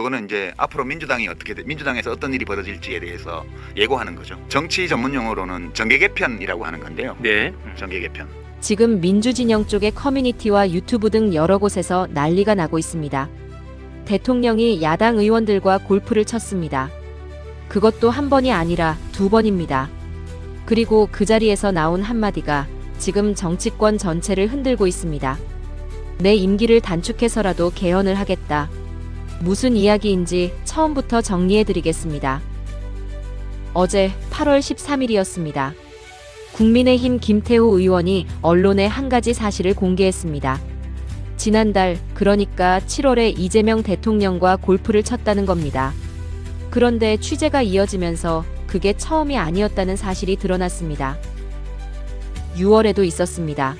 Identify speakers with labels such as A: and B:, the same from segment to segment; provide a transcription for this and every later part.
A: 그거는 이제 앞으로 민주당에서 어떤 일이 벌어질지에 대해서 예고하는 거죠. 정치 전문 용어로는 정계 개편이라고 하는 건데요.
B: 네.
A: 정계 개편.
C: 지금 민주진영 쪽의 커뮤니티와 유튜브 등 여러 곳에서 난리가 나고 있습니다. 대통령이 야당 의원들과 골프를 쳤습니다. 그것도 한 번이 아니라 2번입니다. 그리고 그 자리에서 나온 한마디가 지금 정치권 전체를 흔들고 있습니다. 내 임기를 단축해서라도 개헌을 하겠다. 무슨 이야기인지 처음부터 정리해드리겠습니다. 어제 8월 13일이었습니다. 국민의힘 김태호 의원이 언론에 한 가지 사실을 공개했습니다. 지난달, 그러니까 7월에 이재명 대통령과 골프를 쳤다는 겁니다. 그런데 취재가 이어지면서 그게 처음이 아니었다는 사실이 드러났습니다. 6월에도 있었습니다.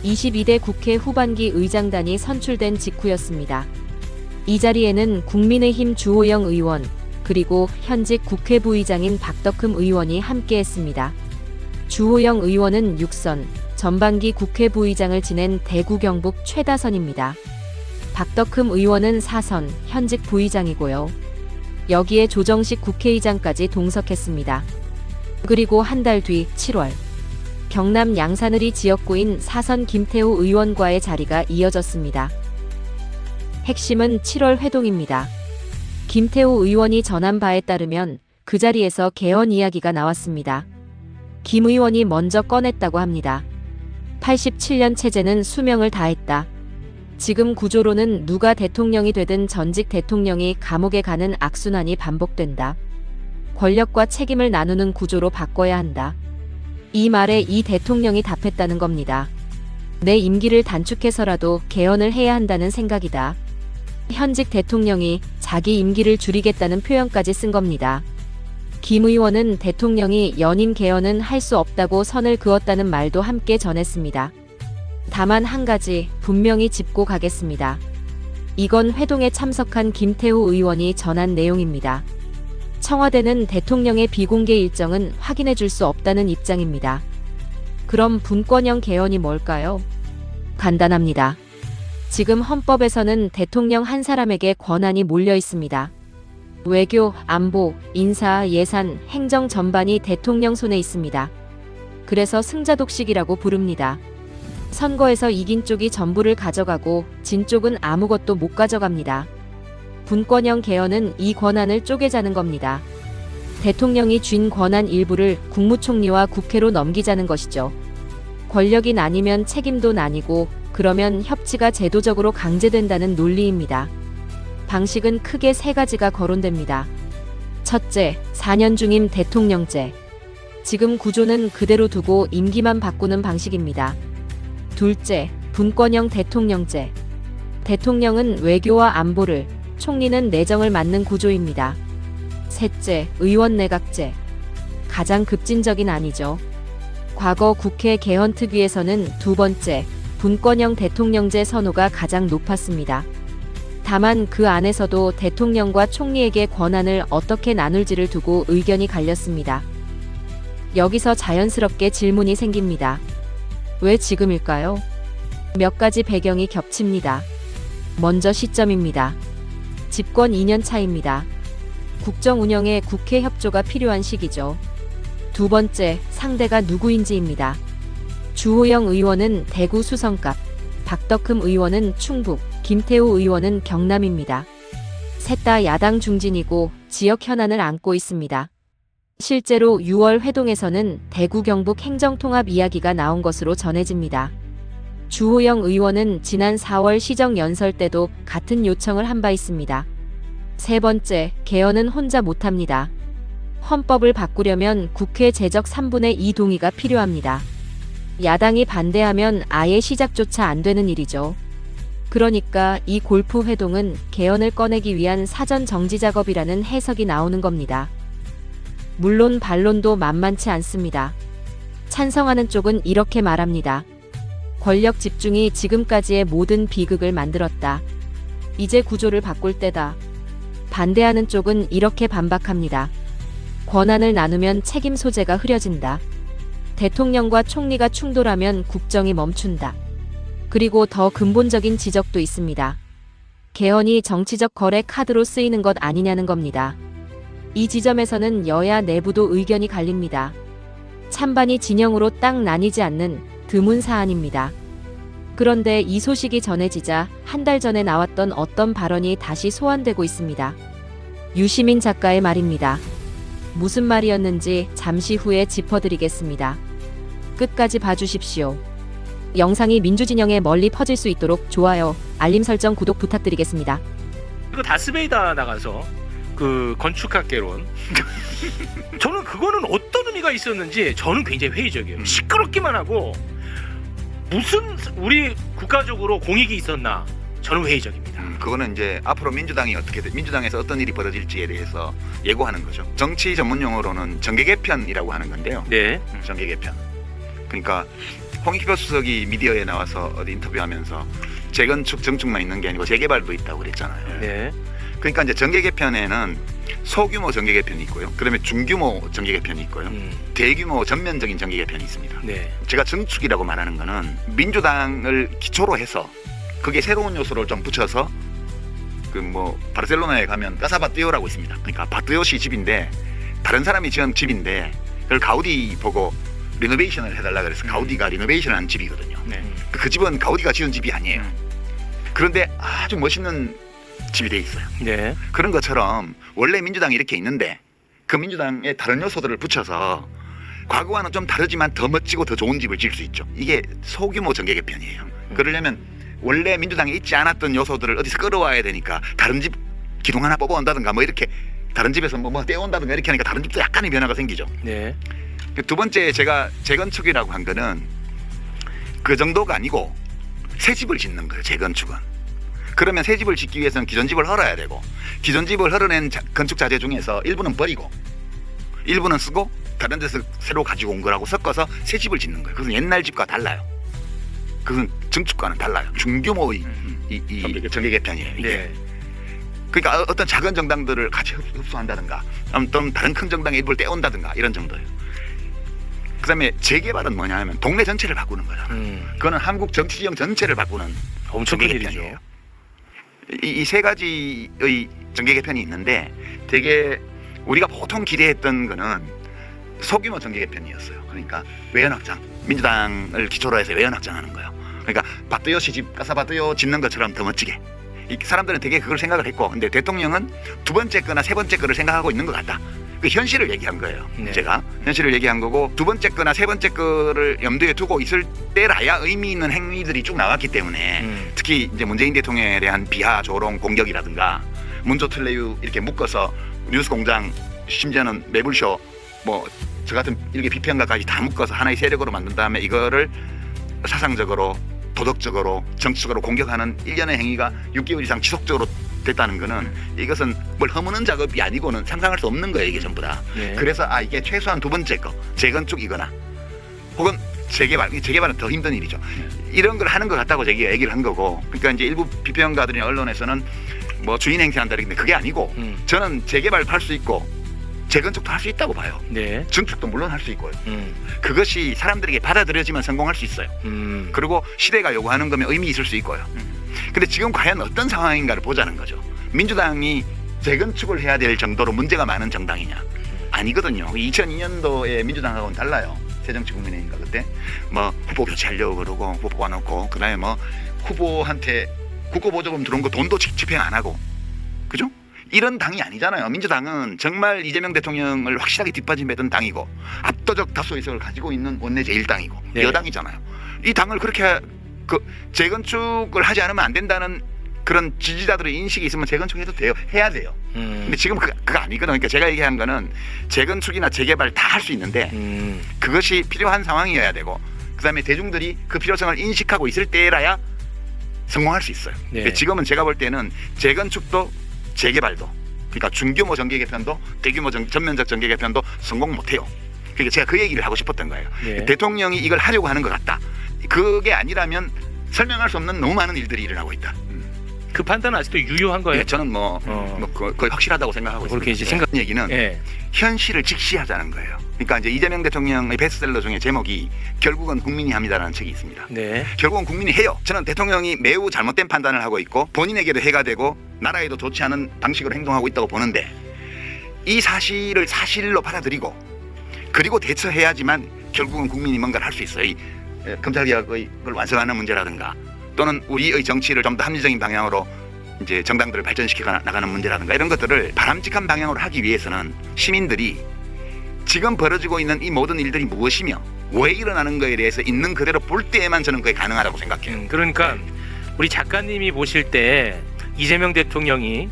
C: 22대 국회 후반기 의장단이 선출된 직후였습니다. 이 자리에는 국민의힘 주호영 의원, 그리고 현직 국회 부의장인 박덕흠 의원이 함께했습니다. 주호영 의원은 6선, 전반기 국회 부의장을 지낸 대구 경북 최다선입니다. 박덕흠 의원은 4선, 현직 부의장이고요. 여기에 조정식 국회의장까지 동석했습니다. 그리고 한 달 뒤 7월, 경남 양산을이 지역구인 4선 김태호 의원과의 자리가 이어졌습니다. 핵심은 7월 회동입니다. 김태호 의원이 전한 바에 따르면 그 자리에서 개헌 이야기가 나왔습니다. 김 의원이 먼저 꺼냈다고 합니다. 87년 체제는 수명을 다했다. 지금 구조로는 누가 대통령이 되든 전직 대통령이 감옥에 가는 악순환이 반복된다. 권력과 책임을 나누는 구조로 바꿔야 한다. 이 말에 이 대통령이 답했다는 겁니다. 내 임기를 단축해서라도 개헌을 해야 한다는 생각이다. 현직 대통령이 자기 임기를 줄이겠다는 표현까지 쓴 겁니다. 김 의원은 대통령이 연임 개헌은 할 수 없다고 선을 그었다는 말도 함께 전했습니다. 다만 한 가지 분명히 짚고 가겠습니다. 이건 회동에 참석한 김태호 의원이 전한 내용입니다. 청와대는 대통령의 비공개 일정은 확인해 줄 수 없다는 입장입니다. 그럼 분권형 개헌이 뭘까요? 간단합니다. 지금 헌법에서는 대통령 한 사람에게 권한이 몰려 있습니다. 외교, 안보, 인사, 예산, 행정 전반이 대통령 손에 있습니다. 그래서 승자독식이라고 부릅니다. 선거에서 이긴 쪽이 전부를 가져가고 진 쪽은 아무것도 못 가져갑니다. 분권형 개헌은 이 권한을 쪼개자는 겁니다. 대통령이 쥔 권한 일부를 국무총리와 국회로 넘기자는 것이죠. 권력이 나뉘면 책임도 나뉘고 그러면 협치가 제도적으로 강제된다는 논리입니다. 방식은 크게 3가지가 거론됩니다. 첫째, 4년 중임 대통령제. 지금 구조는 그대로 두고 임기만 바꾸는 방식입니다. 둘째, 분권형 대통령제. 대통령은 외교와 안보를, 총리는 내정을 맡는 구조입니다. 셋째, 의원내각제. 가장 급진적인 안이죠. 과거 국회 개헌특위에서는 2번째, 분권형 대통령제 선호가 가장 높았습니다. 다만 그 안에서도 대통령과 총리에게 권한을 어떻게 나눌지를 두고 의견이 갈렸습니다. 여기서 자연스럽게 질문이 생깁니다. 왜 지금일까요? 몇 가지 배경이 겹칩니다. 먼저 시점입니다. 집권 2년 차입니다. 국정 운영에 국회 협조가 필요한 시기죠. 2번째, 상대가 누구인지입니다. 주호영 의원은 대구 수성갑, 박덕흠 의원은 충북, 김태호 의원은 경남입니다. 셋 다 야당 중진이고 지역 현안을 안고 있습니다. 실제로 6월 회동에서는 대구 경북 행정통합 이야기가 나온 것으로 전해집니다. 주호영 의원은 지난 4월 시정연설 때도 같은 요청을 한 바 있습니다. 세 번째, 개헌은 혼자 못합니다. 헌법을 바꾸려면 국회 재적 3분의 2 동의가 필요합니다. 야당이 반대하면 아예 시작조차 안 되는 일이죠. 그러니까 이 골프 회동은 개헌을 꺼내기 위한 사전 정지 작업이라는 해석이 나오는 겁니다. 물론 반론도 만만치 않습니다. 찬성하는 쪽은 이렇게 말합니다. 권력 집중이 지금까지의 모든 비극을 만들었다. 이제 구조를 바꿀 때다. 반대하는 쪽은 이렇게 반박합니다. 권한을 나누면 책임 소재가 흐려진다. 대통령과 총리가 충돌하면 국정이 멈춘다. 그리고 더 근본적인 지적도 있습니다. 개헌이 정치적 거래 카드로 쓰이는 것 아니냐는 겁니다. 이 지점에서는 여야 내부도 의견이 갈립니다. 찬반이 진영으로 딱 나뉘지 않는 드문 사안입니다. 그런데 이 소식이 전해지자 한 달 전에 나왔던 어떤 발언이 다시 소환되고 있습니다. 유시민 작가의 말입니다. 무슨 말이었는지 잠시 후에 짚어드리겠습니다. 끝까지 봐주십시오. 영상이 민주진영에 멀리 퍼질 수 있도록 좋아요, 알림 설정, 구독 부탁드리겠습니다.
B: 그리고 다스베이다 나가서 그 건축학개론 저는 그거는 어떤 의미가 있었는지 저는 굉장히 회의적이에요. 시끄럽기만 하고 무슨 우리 국가적으로 공익이 있었나 저는 회의적입니다.
A: 그거는 이제 앞으로 민주당에서 어떤 일이 벌어질지에 대해서 예고하는 거죠. 정치 전문 용어로는 정계 개편이라고 하는 건데요.
B: 네.
A: 정계 개편. 그러니까 홍익표 수석이 미디어에 나와서 어디 인터뷰하면서 재건축 정축만 있는 게 아니고 재개발도 있다고 그랬잖아요.
B: 네.
A: 그러니까 이제 정계 개편에는 소규모 정계 개편이 있고요. 그다음에 중규모 정계 개편이 있고요. 대규모 전면적인 정계 개편이 있습니다.
B: 네.
A: 제가 정축이라고 말하는 거는 민주당을 기초로 해서 거기에 새로운 요소를 좀 붙여서 그 뭐 바르셀로나에 가면 까사바띠오라고 있습니다. 그러니까 바띠오시 집인데 다른 사람이 지은 집인데 그걸 가우디 보고 리노베이션을 해달라 그래서 가우디가 리노베이션을 한 집이거든요.
B: 네.
A: 그 집은 가우디가 지은 집이 아니에요. 그런데 아주 멋있는 집이 돼 있어요.
B: 네.
A: 그런 것처럼 원래 민주당이 이렇게 있는데 그 민주당의 다른 요소들을 붙여서 과거와는 좀 다르지만 더 멋지고 더 좋은 집을 지을 수 있죠. 이게 소규모 정계 개편이에요. 그러려면 원래 민주당에 있지 않았던 요소들을 어디서 끌어와야 되니까 다른 집 기둥 하나 뽑아온다든가 뭐 이렇게 다른 집에서 뭐 떼어온다든가 이렇게 하니까 다른 집도 약간의 변화가 생기죠.
B: 네.
A: 두 번째 제가 재건축이라고 한 거는 그 정도가 아니고 새 집을 짓는 거예요. 재건축은. 그러면 새 집을 짓기 위해서는 기존 집을 헐어야 되고 기존 집을 헐어낸 건축 자재 중에서 일부는 버리고 일부는 쓰고 다른 데서 새로 가지고 온 거라고 섞어서 새 집을 짓는 거예요. 그것은 옛날 집과 달라요. 그것은 정축과는 달라요. 중규모의 이 정계 개편이에요. 이게.
B: 네.
A: 그러니까 어떤 작은 정당들을 같이 흡수한다든가 또는 다른 큰 정당의 일부를 떼온다든가 이런 정도예요. 그다음에 재개발은 뭐냐 하면 동네 전체를 바꾸는 거잖아요. 그거는 한국 정치 지형 전체를 바꾸는
B: 엄청 큰
A: 정계
B: 일이죠.
A: 개편이에요. 이 세 가지의 정계 개편이 있는데 되게 우리가 보통 기대했던 거는 소규모 정계 개편이었어요. 그러니까 외연 확장, 민주당을 기초로 해서 외연 확장하는 거예요. 그러니까 바띠오시 집 까사바띠오 짓는 것처럼 더 멋지게. 이 사람들은 되게 그걸 생각을 했고, 근데 대통령은 두 번째 거나 세 번째 거를 생각하고 있는 것 같다. 그 현실을 얘기한 거예요.
B: 네.
A: 제가 현실을 얘기한 거고 두 번째 거나 세 번째 거를 염두에 두고 있을 때라야 의미 있는 행위들이 쭉 나왔기 때문에 특히 이제 문재인 대통령에 대한 비하, 조롱, 공격이라든가 문조 틀레유 이렇게 묶어서 뉴스공장 심지어는 매불쇼 뭐 저 같은 일개 비평가까지 다 묶어서 하나의 세력으로 만든 다음에 이거를 사상적으로 도덕적으로 정치적으로 공격하는 일련의 행위가 6개월 이상 지속적으로 됐다는 거는 이것은 뭘 허무는 작업이 아니고는 상상할 수 없는 거예요. 이게 전부 다.
B: 네.
A: 그래서 이게 최소한 두 번째 거 재건축이거나 혹은 재개발은 더 힘든 일이죠. 이런 걸 하는 것 같다고 제가 얘기를 한 거고, 그러니까 이제 일부 비평가들이나 언론에서는 뭐 주인 행세한다 그랬는데 그게 아니고 저는 재개발도 할 수 있고 재건축도 할 수 있다고 봐요.
B: 네.
A: 증축도 물론 할 수 있고요. 그것이 사람들에게 받아들여지면 성공할 수 있어요. 그리고 시대가 요구하는 거면 의미 있을 수 있고요. 근데 지금 과연 어떤 상황인가를 보자는 거죠. 민주당이 재건축을 해야 될 정도로 문제가 많은 정당이냐? 아니거든요. 2002년도에 민주당하고는 달라요. 새정치국민회의인가 그때 뭐 후보 교체하려고 그러고 후보 뽑아놓고 그다음에 뭐 후보한테 국고보조금 들어온 거 돈도 집행 안 하고, 그죠? 이런 당이 아니잖아요. 민주당은 정말 이재명 대통령을 확실하게 뒷받침했던 당이고 압도적 다수의석을 가지고 있는 원내 제1당이고
B: 네.
A: 여당이잖아요. 이 당을 그렇게 재건축을 하지 않으면 안 된다는 그런 지지자들의 인식이 있으면 재건축해도 돼요. 해야 돼요. 근데 지금 그거 아니거든요. 그러니까 제가 얘기한 거는 재건축이나 재개발 다 할 수 있는데 그것이 필요한 상황이어야 되고 그다음에 대중들이 그 필요성을 인식하고 있을 때라야 성공할 수 있어요.
B: 네.
A: 지금은 제가 볼 때는 재건축도 재개발도, 그러니까 중규모 정계 개편도 대규모 전면적 정계 개편도 성공 못해요. 그러니까 제가 그 얘기를 하고 싶었던 거예요.
B: 네.
A: 대통령이 이걸 하려고 하는 것 같다. 그게 아니라면 설명할 수 없는 너무 많은 일들이 일어나고 있다.
B: 그 판단은 아직도 유효한 거예요?
A: 예, 저는 뭐 거의 확실하다고 생각하고 있습니다.
B: 그렇게 이제 생각.
A: 얘기는
B: 예.
A: 현실을 직시하자는 거예요. 그러니까 이제 이재명 대통령의 베스트셀러 중에 제목이 결국은 국민이 합니다라는 책이 있습니다.
B: 네.
A: 결국은 국민이 해요. 저는 대통령이 매우 잘못된 판단을 하고 있고 본인에게도 해가 되고 나라에도 좋지 않은 방식으로 행동하고 있다고 보는데 이 사실을 사실로 받아들이고 그리고 대처해야지만 결국은 국민이 뭔가를 할 수 있어요. 이 검찰개혁을 완성하는 문제라든가 또는 우리의 정치를 좀 더 합리적인 방향으로 이제 정당들을 발전시켜 나가는 문제라든가 이런 것들을 바람직한 방향으로 하기 위해서는 시민들이 지금 벌어지고 있는 이 모든 일들이 무엇이며 왜 일어나는 거에 대해서 있는 그대로 볼 때에만 저는 그게 가능하다고 생각해요.
B: 그러니까 우리 작가님이 보실 때 이재명 대통령이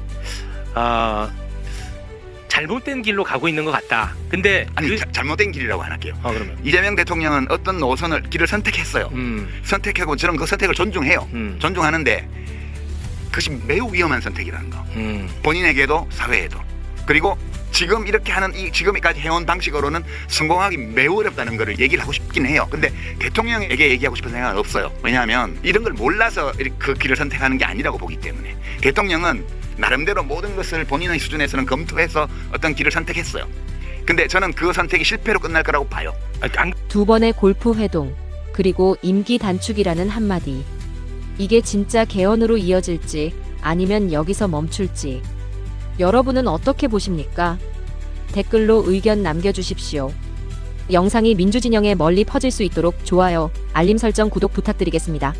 B: 잘못된 길로 가고 있는 것 같다. 근데
A: 아니 잘못된 길이라고 안 할게요.
B: 그러면
A: 이재명 대통령은 어떤 노선을 길을 선택했어요. 선택하고 저는 그 선택을 존중해요. 존중하는데 그것이 매우 위험한 선택이라는 거. 본인에게도 사회에도. 그리고 지금 이렇게 하는 이 지금까지 해온 방식으로는 성공하기 매우 어렵다는 거를 얘기를 하고 싶긴 해요. 근데 대통령에게 얘기하고 싶은 생각은 없어요. 왜냐하면 이런 걸 몰라서 그 길을 선택하는 게 아니라고 보기 때문에 대통령은 나름대로 모든 것을 본인의 수준에서는 검토해서 어떤 길을 선택했어요. 근데 저는 그 선택이 실패로 끝날 거라고 봐요.
C: 두 번의 골프 회동, 그리고 임기 단축이라는 한마디. 이게 진짜 개헌으로 이어질지 아니면 여기서 멈출지. 여러분은 어떻게 보십니까? 댓글로 의견 남겨주십시오. 영상이 민주진영에 멀리 퍼질 수 있도록 좋아요, 알림 설정, 구독 부탁드리겠습니다.